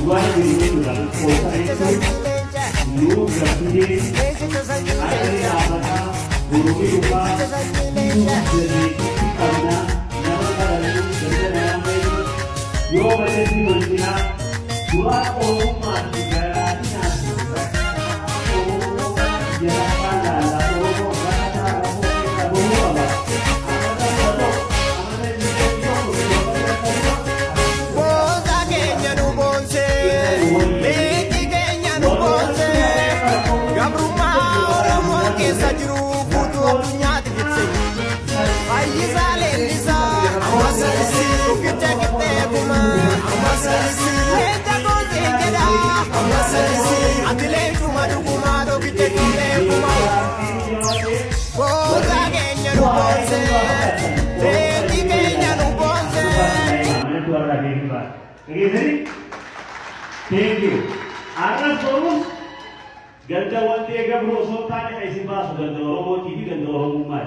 Duaan diriiruudhaan qoosaa nuu gabbitee akka dhaabataa boromii dhugaa jabeetti qabnaa nama kadhachuu daldala nama yoo malatti walcinaa du'aa oromummaatti garaatinaa jalaqaa laalaa oromoo gaataa ramoo keessa bahuu qaba. Thank you. Anak terus ganda wanti ega berusaha tanya isi bahas ganda orang mau TV ganda orang umat.